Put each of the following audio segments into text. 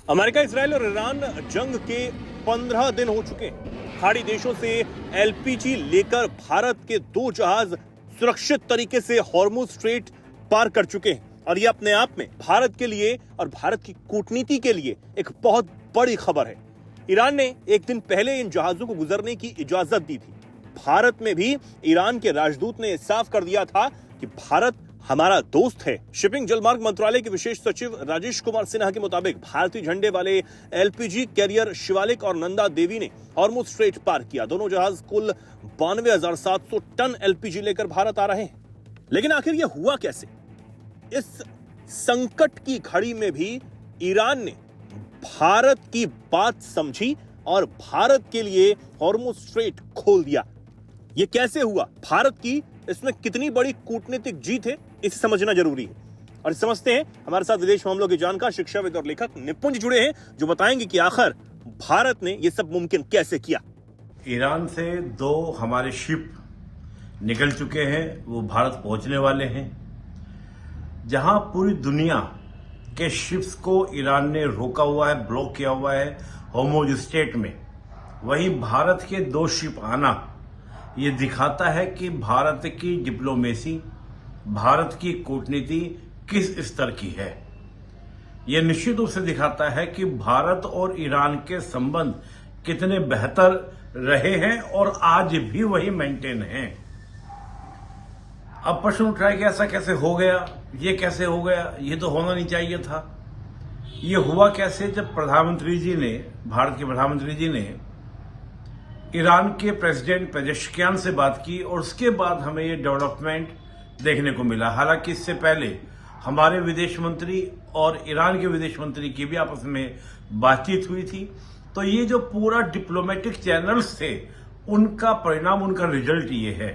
America, Israel और Iran जंग के 15 दिन हो चुके हैं। खाड़ी देशों से एलपीजी लेकर भारत के 2 जहाज सुरक्षित तरीके से हॉर्मुज स्ट्रेट पार कर चुके हैं और यह अपने आप में भारत के लिए और भारत की कूटनीति के लिए एक बहुत बड़ी खबर है। ईरान ने एक दिन पहले इन जहाजों को गुजरने की इजाजत दी थी। भारत में भी ईरान के राजदूत ने साफ कर दिया था कि भारत हमारा दोस्त है। शिपिंग जलमार्ग मंत्रालय के विशेष सचिव राजेश कुमार सिन्हा के मुताबिक भारतीय झंडे वाले एलपीजी कैरियर शिवालिक और नंदा देवी ने हॉर्मुज स्ट्रेट पार किया। दोनों जहाज कुल 92,700 टन एलपीजी लेकर भारत आ रहे हैं। लेकिन आखिर यह हुआ कैसे? इस संकट की घड़ी में भी ईरान ने भारत की बात समझी और भारत के लिए हॉर्मुज स्ट्रेट खोल दिया। यह कैसे हुआ? भारत की इसमें कितनी बड़ी कूटनीतिक जीत है, इसे समझना जरूरी है। और समझते हैं, हमारे साथ विदेश मामलों के जानकार, शिक्षाविद और लेखक निपुंज जुड़े हैं जो बताएंगे कि आखिर भारत ने यह सब मुमकिन कैसे किया। ईरान से 2 हमारे शिप निकल चुके हैं, वो भारत पहुंचने वाले हैं। जहां पूरी दुनिया के शिप्स को ईरान ने रोका हुआ है, ब्लॉक किया हुआ है हॉर्मुज स्ट्रेट में, वहीं भारत के 2 शिप आना ये दिखाता है कि भारत की डिप्लोमेसी, भारत की कूटनीति किस स्तर की है। यह निश्चित रूप से दिखाता है कि भारत और ईरान के संबंध कितने बेहतर रहे हैं और आज भी वही मेंटेन हैं। अब प्रश्न उठ रहा है कि ऐसा कैसे हो गया, ये कैसे हो गया, ये तो होना नहीं चाहिए था। ये हुआ कैसे? जब प्रधानमंत्री जी ने, भारत के प्रधानमंत्री जी ने ईरान के प्रेसिडेंट पेजेश्कियान से बात की और उसके बाद हमें ये डेवलपमेंट देखने को मिला। हालांकि इससे पहले हमारे विदेश मंत्री और ईरान के विदेश मंत्री की भी आपस में बातचीत हुई थी। तो ये जो पूरा डिप्लोमेटिक चैनल्स थे, उनका परिणाम, उनका रिजल्ट ये है।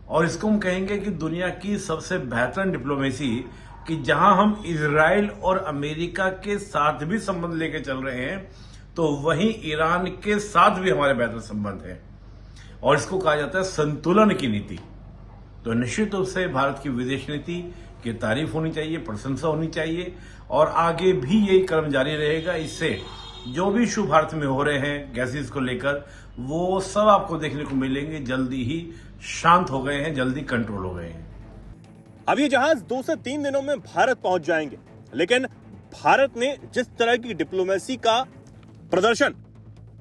और इसको हम कहेंगे कि दुनिया की सबसे बेहतर डिप्लोमेसी, कि जहां हम इजराइल और अमेरिका के साथ भी संबंध लेके चल रहे हैं, तो वहीं ईरान के साथ भी हमारे बेहतर संबंध हैं। और इसको कहा जाता है संतुलन की नीति। तो निश्चित रूप से भारत की विदेश नीति की तारीफ होनी चाहिए, प्रशंसा होनी चाहिए और आगे भी यही क्रम जारी रहेगा। इससे जो भी इशू भारत में हो रहे हैं गैसेस को लेकर, वो सब आपको देखने को मिलेंगे। जल्दी ही शांत हो गए हैं, जल्दी कंट्रोल हो गए हैं। अब ये जहाज 2 से 3 दिनों में भारत पहुंच जाएंगे। लेकिन भारत ने जिस तरह की डिप्लोमेसी का प्रदर्शन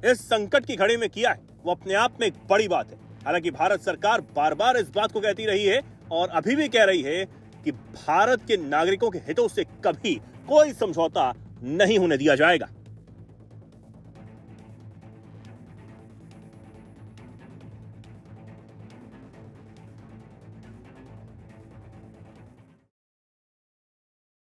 इस संकट की घड़ी में किया है, वो अपने आप में एक बड़ी बात है। हालांकि भारत सरकार बार बार इस बात को कहती रही है और अभी भी कह रही है कि भारत के नागरिकों के हितों से कभी कोई समझौता नहीं होने दिया जाएगा।